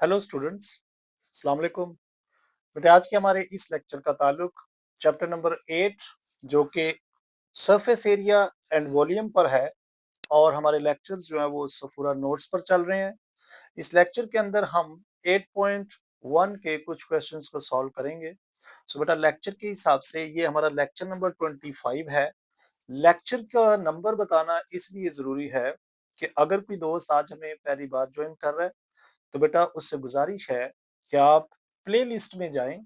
Hello students, अस्सलाम वालेकुम। बेटे आज के हमारे इस लेक्चर का ताल्लुक चैप्टर नंबर 8 जो कि सरफेस एरिया एंड वॉल्यूम पर है और हमारे लेक्चर्स जो हैं वो सफूरा नोट्स पर चल रहे हैं। इस लेक्चर के अंदर हम 8.1 के कुछ क्वेश्चंस को सॉल्व करेंगे। सो बेटा लेक्चर के हिसाब से ये हमारा लेक्चर नंबर 25 है। लेक्चर का नंबर बताना इसलिए ज़रूरी है कि अगर कोई दोस्त आज हमें पहली बार ज्वाइन कर रहा है तो बेटा उससे गुजारिश है कि आप प्लेलिस्ट में जाएं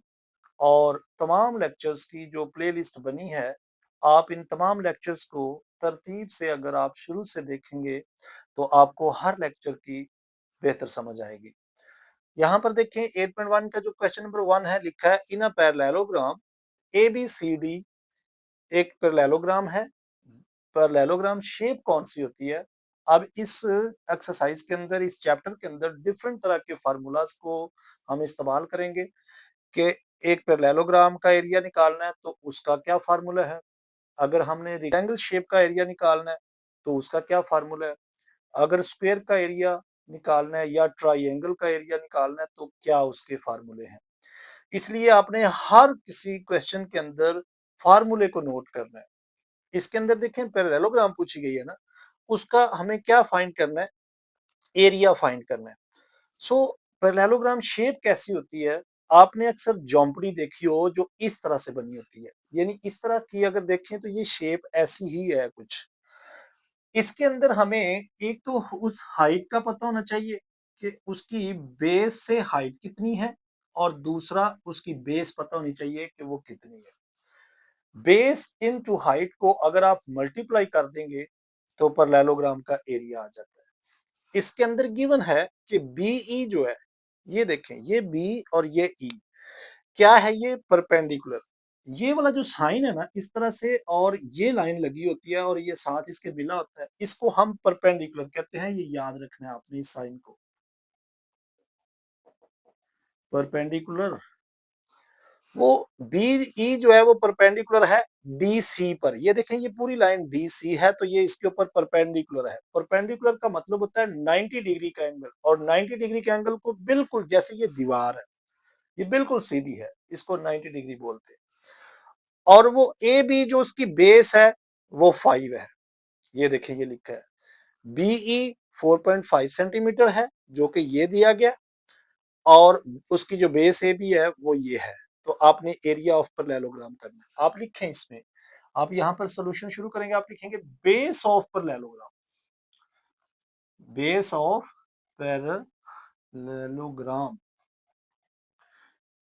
और तमाम लेक्चर्स की जो प्लेलिस्ट बनी है, आप इन तमाम लेक्चर्स को तरतीब से अगर आप शुरू से देखेंगे, तो आपको हर लेक्चर की बेहतर समझ आएगी। यहाँ पर देखें 8.1 का जो क्वेश्चन नंबर 1 है, लिखा है इन अ पैरेललोग्राम ABCD एक पैरेललोग्राम है। पैरेललोग्राम शेप कौन सी होती है? अब इस एक्सरसाइज के अंदर, इस चैप्टर के अंदर डिफरेंट तरह के फार्मूलाज को हम इस्तेमाल करेंगे कि एक पैरेललोग्राम का एरिया निकालना है तो उसका क्या फार्मूला है, अगर हमने रेक्टेंगल शेप का एरिया निकालना है तो उसका क्या फार्मूला है, अगर स्क्वायर का एरिया निकालना है या ट्राइंगल का एरिया निकालना है तो क्या उसके फार्मूले हैं। इसलिए आपने हर किसी क्वेश्चन के अंदर फार्मूले को नोट करना है। इसके अंदर देखें पैरेललोग्राम पूछी गई है ना, उसका हमें क्या फाइंड करना है, एरिया फाइंड करना है। सो पैरेललोग्राम शेप कैसी होती है, आपने अक्सर ज्योमेट्री देखी हो जो इस तरह से बनी होती है, यानी इस तरह की अगर देखें तो ये शेप ऐसी ही है कुछ। इसके अंदर हमें एक तो उस हाइट का पता होना चाहिए कि उसकी बेस से हाइट कितनी है, और दूसरा उसकी बेस पता होनी चाहिए कि वो कितनी है। बेस इनटू हाइट को अगर आप मल्टीप्लाई कर देंगे तो पैरेललोग्राम का एरिया आ जाता है। इसके अंदर गिवन है कि बीई जो है, ये देखें, ये बी और ये ई क्या है, ये परपेंडिकुलर। ये वाला जो साइन है ना इस तरह से, और ये लाइन लगी होती है और ये साथ इसके मिला होता है, इसको हम परपेंडिकुलर कहते हैं। ये याद रखना है आपने इस साइन को, परपेंडिकुलर। वो बी ई जो है वो परपेंडिकुलर है डी सी पर। ये देखें, ये पूरी लाइन डी सी है तो ये इसके ऊपर परपेंडिकुलर है। परपेंडिकुलर का मतलब होता है 90 डिग्री का एंगल, और 90 डिग्री के एंगल को बिल्कुल, जैसे ये दीवार है, ये बिल्कुल सीधी है, इसको 90 डिग्री बोलते हैं। और वो ए बी जो उसकी बेस है वो 5 है। ये देखिए, ये लिखा है बीई 4.5 सेंटीमीटर है जो कि ये दिया गया, और उसकी जो बेस ए बी है वो ये है। तो आपने एरिया ऑफ पैरेललोग्राम करना है। आप लिखें इसमें, आप यहां पर सोल्यूशन शुरू करेंगे, आप लिखेंगे base of parallelogram, base of parallelogram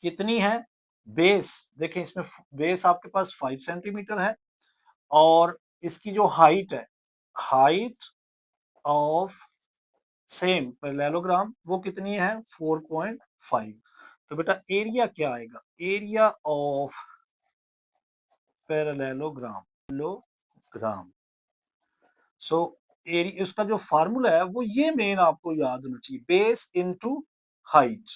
कितनी है। बेस देखें, इसमें बेस आपके पास 5 सेंटीमीटर है, और इसकी जो हाइट है, हाइट ऑफ सेम पैरेललोग्राम वो कितनी है, 4.5। तो बेटा एरिया क्या आएगा, area of parallelogram, parallelogram. So area, उसका जो फार्मूला है वो ये मेन आपको याद होना चाहिए, बेस इनटू हाइट।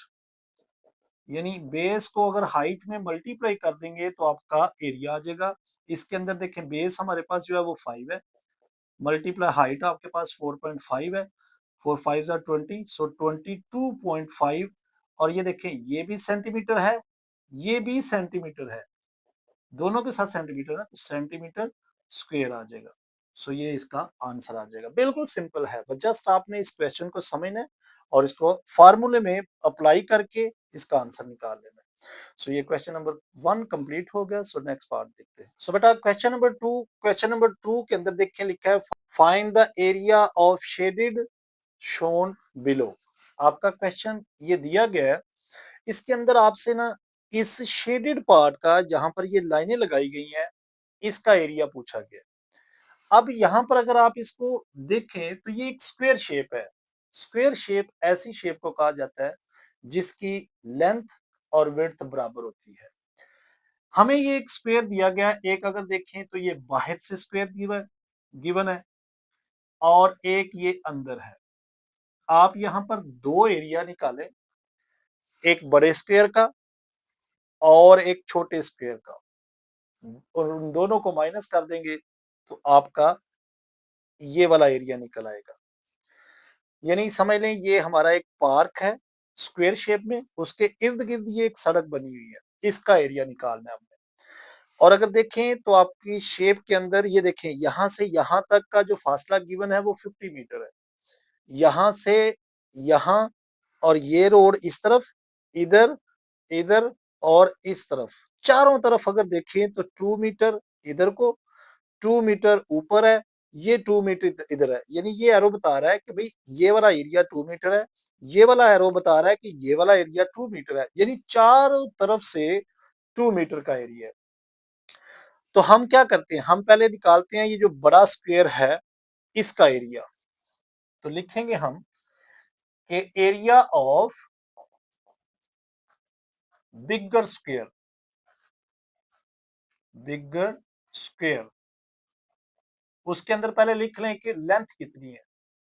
यानी बेस को अगर हाइट में मल्टीप्लाई कर देंगे तो आपका एरिया आ जाएगा। इसके अंदर देखें, बेस हमारे पास जो है वो 5 है, मल्टीप्लाई हाइट आपके पास 4.5 है, 4 5 are 20, सो 22.5। और ये देखें, ये भी सेंटीमीटर है, ये भी सेंटीमीटर है, दोनों के साथ सेंटीमीटर है, तो सेंटीमीटर स्क्वायर आ जाएगा। सो ये इसका आंसर आ जाएगा। बिल्कुल सिंपल है, बस जस्ट आपने इस क्वेश्चन को समझना है और इसको फार्मूले में अप्लाई करके इसका आंसर निकाल लेना है। सो ये क्वेश्चन नंबर 1 कंप्लीट हो गया। सो नेक्स्ट पार्ट देखते हैं। सो बेटा क्वेश्चन नंबर 2 के अंदर देखिए, लिखा है find the area of shaded shown below. आपका क्वेश्चन ये दिया गया है, इसके अंदर आपसे ना इस शेडेड पार्ट का, जहां पर ये लाइनें लगाई गई हैं, इसका एरिया पूछा गया। अब यहां पर अगर आप इसको देखें तो ये एक स्क्वायर शेप है। स्क्वायर शेप ऐसी शेप को कहा जाता है जिसकी लेंथ और विड्थ बराबर होती है। हमें ये एक स्क्वायर दिया गया है, एक अगर देखें तो ये बाहर से स्क्वायर गिवन है, और एक ये अंदर है। आप यहां पर दो एरिया निकालें, एक बड़े स्क्वायर का और एक छोटे स्क्वायर का, और उन दोनों को माइनस कर देंगे तो आपका ये वाला एरिया निकल आएगा। यानी समझ लें ये हमारा एक पार्क है, स्क्वायर शेप में, उसके इर्द-गिर्द ये एक सड़क बनी हुई है, इसका एरिया निकालना है हमने। और अगर देखें तो आपकी शेप के अंदर ये देखें यहाँ से यहाँ तक का जो फासला गिवन है वो 50 मीटर है। यहाँ से यहाँ और ये रोड इस तरफ, इधर, इधर और इस तरफ, चारों तरफ अगर देखें तो 2 मीटर इधर को, 2 मीटर ऊपर है, ये 2 मीटर इधर है। यानी ये एरो बता रहा है कि भाई ये वाला एरिया 2 मीटर है, ये वाला एरो बता रहा है कि ये वाला एरिया 2 मीटर है। यानी चारों तरफ से 2 मीटर का एरिया है। तो हम क्या करते हैं, हम पहले निकालते हैं ये जो बड़ा स्क्वायर है इसका एरिया। तो लिखेंगे हम कि area of bigger square, bigger square, उसके अंदर पहले लिख लें कि लेंथ कितनी है।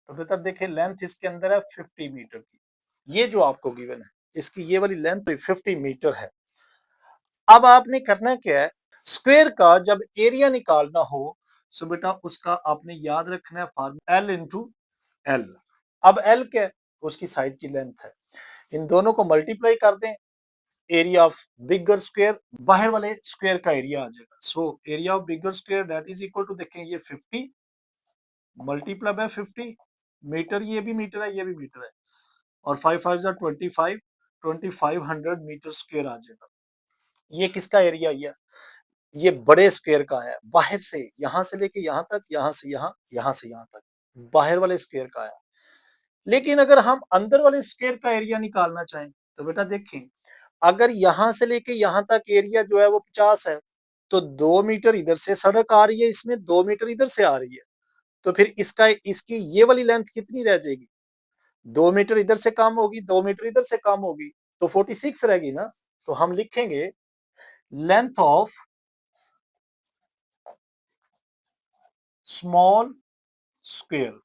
तो बेहतर देखें लेंथ इसके अंदर है 50 मीटर की, ये जो आपको गिवन है इसकी ये वाली लेंथ 50 मीटर है। अब आपने करना क्या है, स्क्वायर का जब एरिया निकालना हो तो बेटा उसका आपने याद रखना है फॉर्मूला L इंटू एल। अब L क्या है, उसकी साइड की लेंथ है। इन दोनों को मल्टीप्लाई कर दें, एरिया ऑफ बिगर स्क्वायर, बाहर वाले स्क्वायर का एरिया आ जाएगा। So area of bigger square that is equal to, देखें ये 50 मल्टीप्लाई बाय 50 मीटर, ये भी मीटर है, ये भी मीटर है, और 5 5 जा 25, 2500 मीटर स्क्वायर आ जाएगा। ये किसका एरिया ये बड़े स्क्वायर का है, बाहर से यहां से लेके यहां तक, यहां से यहां से यहां तक, बाहर वाले स्क्वायर का है। लेकिन अगर हम अंदर वाले स्क्वायर का एरिया निकालना चाहें तो बेटा देखें, अगर यहां से लेके यहां तक एरिया जो है वो 50 है, तो 2 मीटर इधर से सड़क आ रही है, इसमें 2 मीटर इधर से आ रही है, तो फिर इसकी ये वाली लेंथ कितनी रह जाएगी, 2 मीटर इधर से कम होगी, 2 मीटर इधर से कम होगी, तो 46 रहेगी ना। तो हम लिखेंगे लेंथ ऑफ स्मॉल स्क्वायर।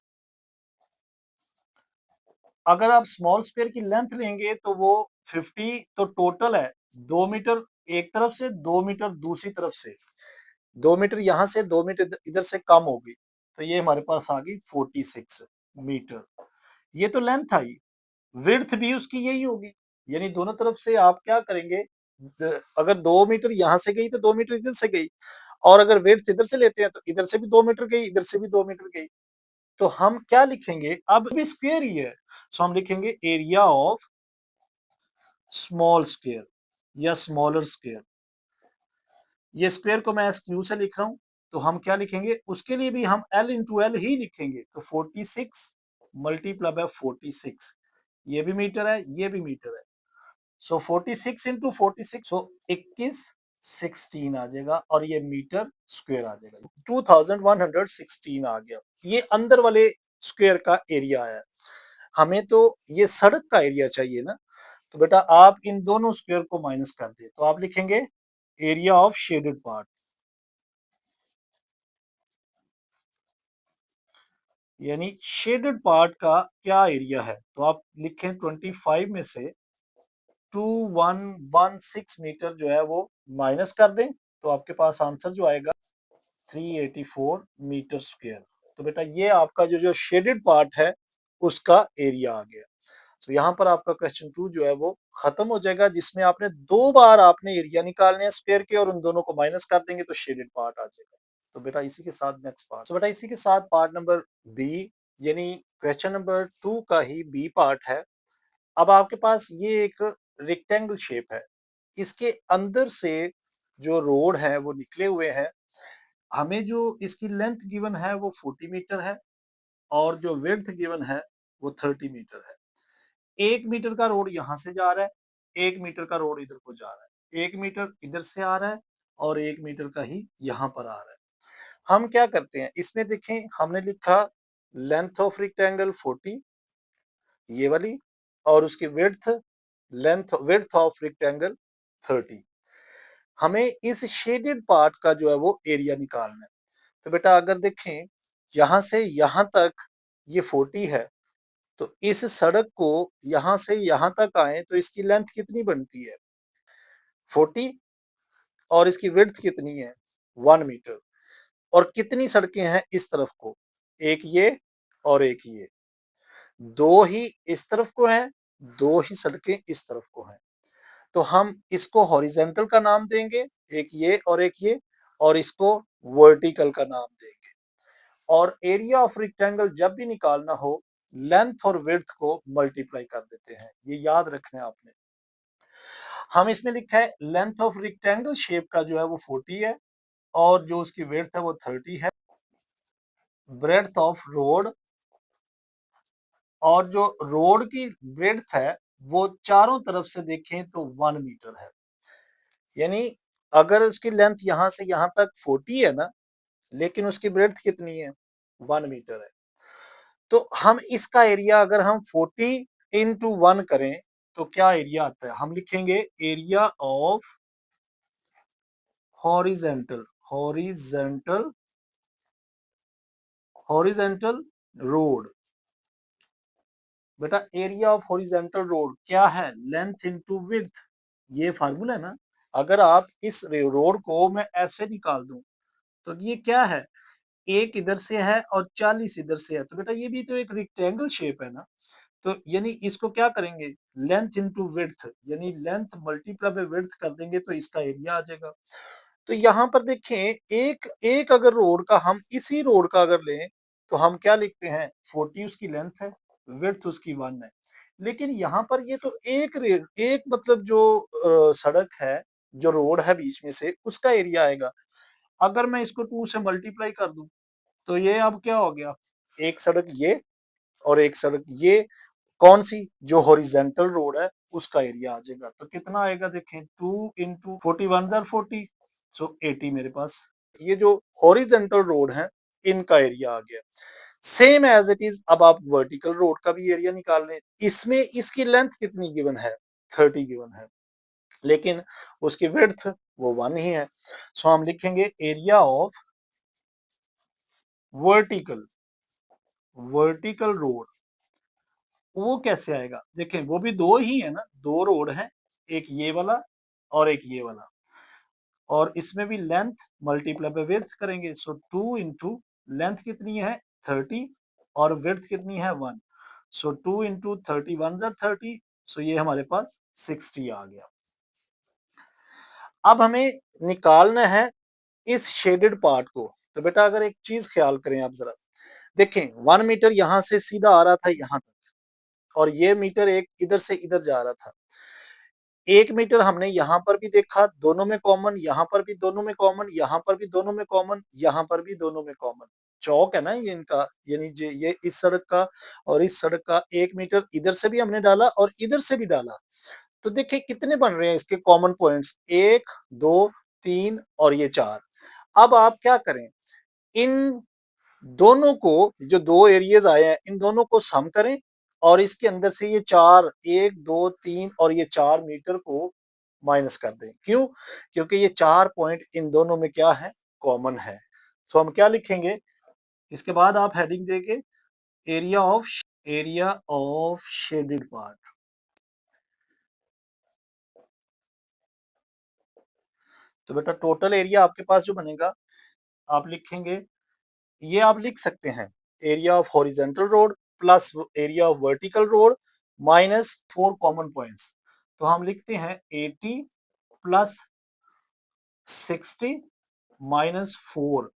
अगर आप स्मॉल स्क्वायर की लेंथ लेंगे तो वो 50 तो टोटल है, 2 मीटर एक तरफ से, 2 मीटर दूसरी तरफ से, 2 मीटर यहां से, 2 मीटर इधर से कम होगी, तो ये हमारे पास आ गई 46 मीटर। ये तो लेंथ आई, विड्थ भी उसकी यही होगी। यानी दोनों तरफ से आप क्या करेंगे, अगर 2 मीटर यहां से गई तो 2 मीटर इधर से गई, और अगर विड्थ इधर से लेते हैं तो इधर से भी 2 मीटर गई, इधर से भी 2 मीटर गई। तो हम क्या लिखेंगे, अब भी स्क्वायर ही है, सो हम लिखेंगे एरिया ऑफ स्मॉल स्क्वायर या स्मॉलर स्क्वायर। ये स्क्वायर को मैं SQ से लिख रहा हूं, तो हम क्या लिखेंगे, उसके लिए भी हम L इंटू एल ही लिखेंगे। तो 46 मल्टीप्लाई बाय 46, ये भी मीटर है, ये भी मीटर है, सो 46 इंटू 46, सो 21 16 आ जाएगा, और ये मीटर स्क्वायर आ जाएगा, 2116 आ गया। ये अंदर वाले स्क्वायर का एरिया है। हमें तो ये सड़क का एरिया चाहिए ना, तो बेटा आप इन दोनों स्क्वायर को माइनस कर दे, तो आप लिखेंगे एरिया ऑफ शेडेड पार्ट, यानी शेडेड पार्ट का क्या एरिया है। तो आप लिखें 25 में से 2116 मीटर जो है वो माइनस कर दें, तो आपके पास आंसर जो आएगा 384 मीटर स्क्वायर। तो बेटा ये आपका जो शेडेड पार्ट है उसका एरिया आ गया। तो यहाँ पर आपका क्वेश्चन 2 जो है वो खत्म हो जाएगा, जिसमें आपने 2 बार आपने एरिया निकालने हैं स्क्वायर के, और उन दोनों को माइनस कर देंगे तो शेडेड पार्ट आ जाएगा। तो बेटा इसी के साथ नेक्स्ट पार्ट, तो बेटा इसी के साथ पार्ट नंबर बी, यानी क्वेश्चन नंबर 2 का ही बी पार्ट है। अब आपके पास ये एक रेक्टेंगल शेप है, इसके अंदर से जो रोड है वो निकले हुए हैं। हमें जो इसकी लेंथ गिवन है वो 40 मीटर है, और जो विड्थ गिवन है वो 30 मीटर है। 1 मीटर का रोड यहाँ से जा रहा है, 1 मीटर का रोड इधर को जा रहा है, 1 मीटर इधर से आ रहा है, और 1 मीटर का ही यहाँ पर आ रहा है। हम क्या करते हैं, इसमें देखें हमने लिखा लेंथ ऑफ रेक्टेंगल 40, ये वाली, और उसकी विड्थ ऑफ रेक्टेंगल 30। हमें इस शेडेड पार्ट का जो है वो एरिया निकालना है। तो बेटा अगर देखें यहां से यहां तक ये 40 है, तो इस सड़क को यहां से यहां तक आए तो इसकी लेंथ कितनी बनती है, 40, और इसकी विड्थ कितनी है, 1 मीटर। और कितनी सड़कें हैं इस तरफ को, एक ये और एक ये, दो ही इस तरफ को है, दो ही सड़कें इस तरफ को हैं, तो हम इसको हॉरिजेंटल का नाम देंगे, एक ये और एक ये, और इसको वर्टिकल का नाम देंगे। और एरिया ऑफ रेक्टेंगल जब भी निकालना हो, लेंथ और विड्थ को मल्टीप्लाई कर देते हैं, ये याद रखना है आपने। हम इसमें लिखा है लेंथ ऑफ रेक्टेंगल शेप का जो है वो 40 है, और जो उसकी विड्थ है वो 30 है। ब्रेड्थ ऑफ रोड, और जो रोड की ब्रेड्थ है वो चारों तरफ से देखें तो 1 मीटर है। यानी अगर उसकी लेंथ यहां से यहां तक 40 है ना, लेकिन उसकी ब्रेड्थ कितनी है, 1 मीटर है। तो हम इसका एरिया अगर हम 40 इंटू 1 करें तो क्या एरिया आता है, हम लिखेंगे area of horizontal horizontal horizontal road. बेटा एरिया ऑफ हॉरिजेंटल रोड क्या है, लेंथ इंटू विड्थ, ये फार्मूला है ना। अगर आप इस रोड को मैं ऐसे निकाल दूं तो ये क्या है, एक इधर से है और 40 इधर से है, तो बेटा ये भी तो एक रेक्टेंगल शेप है ना। तो यानी इसको क्या करेंगे, लेंथ इंटू विड्थ, यानी लेंथ मल्टीप्लाई बाय विड्थ कर देंगे तो इसका एरिया आ जाएगा। तो यहाँ पर देखें, एक एक अगर रोड का हम इसी रोड का अगर लें तो हम क्या लिखते हैं, 40 उसकी लेंथ है, विड्थ उसकी 1 है। लेकिन यहाँ पर ये तो एक मतलब जो सड़क है, जो रोड है बीच में से, उसका एरिया आएगा। अगर मैं इसको 2 से मल्टीप्लाई कर दूं तो ये अब क्या हो गया, एक सड़क ये और एक सड़क ये, कौन सी, जो हॉरिजेंटल रोड है उसका एरिया आ जाएगा। तो कितना आएगा देखें, 2 इंटू 41 जार 40, सो 80 मेरे पास। ये जो हॉरिजेंटल रोड है इनका एरिया आ गया। सेम एज इट इज, अब आप वर्टिकल रोड का भी एरिया निकाल लें। इसमें इसकी लेंथ कितनी गिवन है, 30 गिवन है, लेकिन उसकी विड्थ वो 1 ही है। सो हम लिखेंगे area of vertical vertical road. वो कैसे आएगा, देखें वो भी दो ही है ना, दो रोड है, एक ये वाला और एक ये वाला, और इसमें भी लेंथ मल्टीप्लाई बाय विड्थ करेंगे। सो 2 इंटू लेंथ कितनी है 30 और विड्थ कितनी है 1, सो 2 इंटू 30 1 जार 30, सो ये हमारे पास 60 आ गया। अब हमें निकालना है इस शेडेड पार्ट को। तो बेटा अगर एक चीज ख्याल करें आप जरा, देखें 1 मीटर यहां से सीधा आ रहा था यहां तक, और ये मीटर एक इधर से इधर जा रहा था। 1 मीटर हमने यहाँ पर भी देखा, दोनों में कॉमन, यहाँ पर भी दोनों में कॉमन, यहाँ पर भी दोनों में कॉमन, यहाँ पर भी दोनों में कॉमन। चौक है ना ये इनका, यानी ये इस सड़क का और इस सड़क का 1 मीटर इधर से भी हमने डाला और इधर से भी डाला। तो देखिए कितने बन रहे हैं इसके कॉमन पॉइंट्स, 1 2 3 और ये 4। अब आप क्या करें, इन दोनों को, जो दो एरियाज आए हैं इन दोनों को सम करें, और इसके अंदर से ये 4, 1 2 3 और ये 4 मीटर को माइनस कर दें। क्यों, क्योंकि ये 4 पॉइंट इन दोनों में क्या है, कॉमन है। तो हम क्या लिखेंगे, इसके बाद आप हेडिंग देंगे एरिया ऑफ शेडेड पार्ट। तो बेटा टोटल एरिया आपके पास जो बनेगा, आप लिखेंगे, ये आप लिख सकते हैं, area of horizontal road plus area of vertical road minus 4 common points. तो हम लिखते हैं 80 प्लस 60 माइनस 4।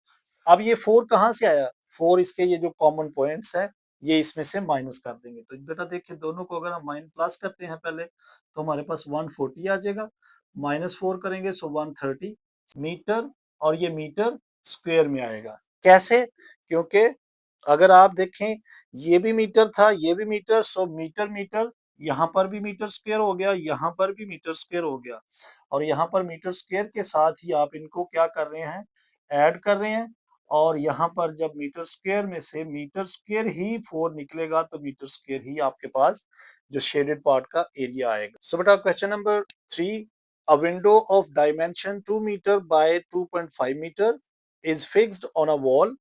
अब ये 4 कहाँ से आया, 4 इसके ये जो कॉमन पॉइंट्स हैं ये इसमें से माइनस कर देंगे। तो बेटा देखिए दोनों को अगर हम माइनस प्लस करते हैं पहले, तो हमारे पास 140 आ जाएगा, माइनस 4 करेंगे सो 130 मीटर, और ये मीटर स्क्वायर में आएगा। कैसे, क्योंकि अगर आप देखें ये भी मीटर था ये भी मीटर, सो मीटर मीटर, यहाँ पर भी मीटर स्क्वायर हो गया, यहाँ पर भी मीटर स्क्वायर हो गया, और यहाँ पर मीटर स्क्वायर के साथ ही आप इनको क्या कर रहे हैं, ऐड कर रहे हैं। और यहाँ पर जब मीटर स्क्वायर में से मीटर स्क्वायर ही 4 निकलेगा तो मीटर स्क्वायर ही आपके पास जो शेडेड पार्ट का एरिया आएगा। सो बेटा question number 3, a window of dimension 2 meter by 2.5 meter is fixed on a wall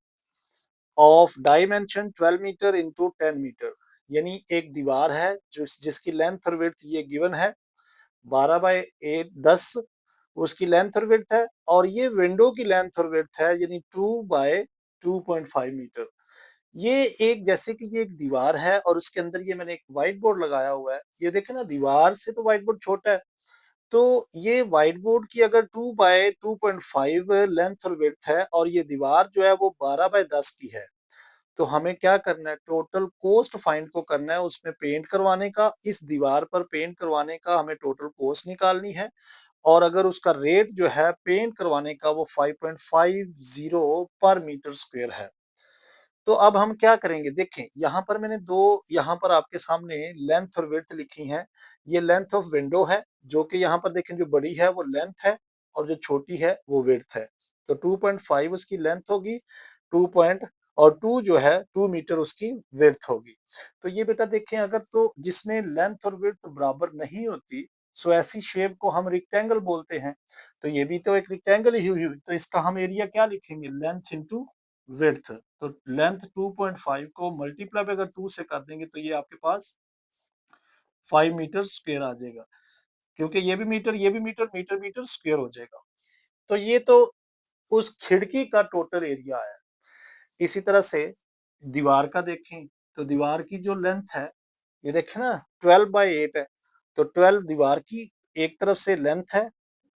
of dimension 12 metre into 10 metre. यानी एक दीवार है जो जिसकी लेंथ और विड्थ ये गिवन है, 12 बाय 8 10 उसकी लेंथ और विड्थ है, और ये विंडो की लेंथ और विड्थ है यानी 2 बाय 2.5 मीटर। ये एक जैसे कि ये एक दीवार है और उसके अंदर ये मैंने एक व्हाइट बोर्ड लगाया हुआ है। ये देखें ना, दीवार से तो व्हाइट बोर्ड छोटा है। तो ये व्हाइट बोर्ड की अगर 2 बाय 2.5 लेंथ और विड्थ है और ये दीवार जो है वो 12 बाय 10 की है। तो हमें क्या करना है, टोटल कॉस्ट फाइंड को करना है उसमें पेंट करवाने का, इस दीवार पर पेंट करवाने का हमें टोटल कॉस्ट निकालनी है। और अगर उसका रेट जो है पेंट करवाने का वो 5.50 पर मीटर स्क्वायर है। तो अब हम क्या करेंगे, देखें यहाँ पर मैंने दो, यहाँ पर आपके सामने लेंथ और विड्थ लिखी हैं। ये लेंथ ऑफ विंडो है, जो कि यहाँ पर देखें जो बड़ी है वो लेंथ है और जो छोटी है वो विड्थ है। तो 2.5 उसकी लेंथ होगी, 2 पॉइंट और 2 जो है 2 मीटर उसकी विड्थ होगी। तो ये बेटा देखें, अगर तो जिसमें लेंथ और विड्थ बराबर नहीं होती, सो ऐसी शेप को हम रेक्टेंगल बोलते हैं। तो ये भी तो एक रेक्टेंगल ही हुई, तो इसका हम एरिया क्या लिखेंगे, लेंथ इंटू विड्थ। तो लेंथ 2.5 को मल्टीप्लाई अगर 2 से कर देंगे तो ये आपके पास 5 मीटर स्क्वायर आ जाएगा, क्योंकि ये भी मीटर, ये भी मीटर, मीटर मीटर स्क्वायर हो जाएगा। तो ये तो उस खिड़की का टोटल एरिया है। इसी तरह से दीवार का देखें, तो दीवार की जो लेंथ है, ये देखें ना 12 बाय 8 है। तो 12 दीवार की एक तरफ से लेंथ है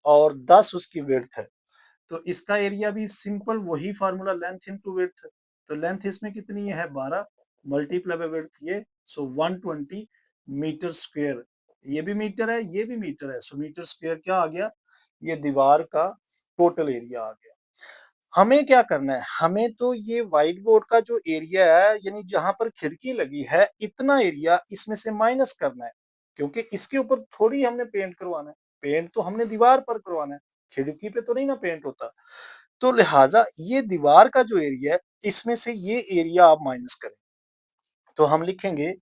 और 10 उसकी विड्थ है। तो इसका एरिया भी सिंपल वही फार्मूला, लेंथ इनटू विड्थ। तो लेंथ इसमें कितनी है 12, मल्टीप्लाई बाय विड्थ ये, सो 120 मीटर स्क्वायर। ये भी मीटर है, ये भी मीटर है, सो मीटर स्क्वायर क्या आ गया, ये दीवार का टोटल एरिया आ गया। हमें क्या करना है, हमें तो ये व्हाइट बोर्ड का जो एरिया है, यानी जहां पर खिड़की लगी है, इतना एरिया इसमें से माइनस करना है, क्योंकि इसके ऊपर थोड़ी हमने पेंट करवाना है। पेंट तो हमने दीवार पर करवाना है, खिड़की पे तो नहीं ना पेंट होता। तो लिहाजा ये दीवार का जो एरिया है, इसमें से ये एरिया आप माइनस करें। तो हम लिखेंगे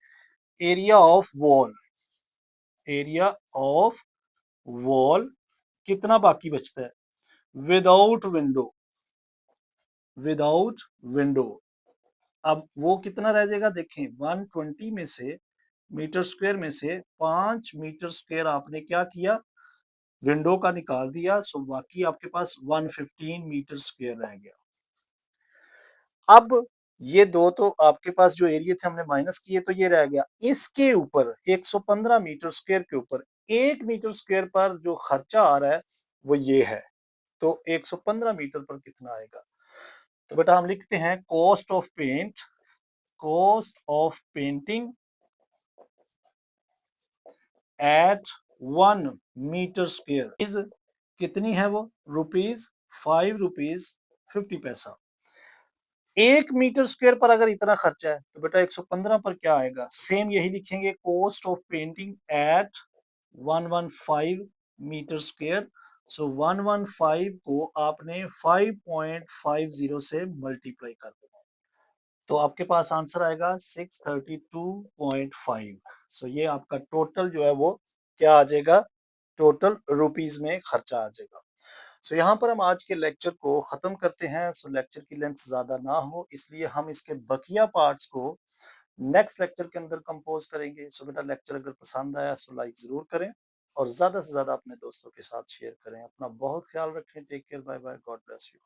area of wall, area of wall कितना बाकी बचता है, विदाउट विंडो, विदाउट विंडो। अब वो कितना रह जाएगा, देखें 120 में से, मीटर स्क्वायर में से 5 मीटर स्क्वायर आपने क्या किया, विंडो का निकाल दिया। सो बाकी आपके पास 115 मीटर स्क्वायर रह गया। अब ये दो तो आपके पास जो एरिया थे हमने माइनस किए, तो ये रह गया। इसके ऊपर 115 मीटर स्क्वायर के ऊपर 1 मीटर स्क्वायर पर जो खर्चा आ रहा है वो ये है। तो 115 मीटर पर कितना आएगा, तो बेटा हम लिखते हैं cost of paint, cost of painting at 1 metre square is, कितनी है वो, रुपीज 5 रुपीज 50 पैसा। 1 मीटर स्क्वायर पर अगर इतना खर्चा है तो बेटा 115 पर क्या आएगा, सेम यही लिखेंगे, cost of painting at 115 metre square. So 115 को आपने 5.50 से मल्टीप्लाई कर देना, तो आपके पास आंसर आएगा 632.5। सो ये आपका टोटल जो है वो क्या आ जाएगा, टोटल रुपीज में खर्चा आ जाएगा। सो यहाँ पर हम आज के लेक्चर को खत्म करते हैं। सो लेक्चर की लेंथ ज्यादा ना हो, इसलिए हम इसके बकिया पार्ट्स को नेक्स्ट लेक्चर के अंदर कंपोज करेंगे। सो बेटा लेक्चर अगर पसंद आया सो लाइक जरूर करें और ज्यादा से ज्यादा अपने दोस्तों के साथ शेयर करें। अपना बहुत ख्याल रखें, take care, bye bye, God bless you.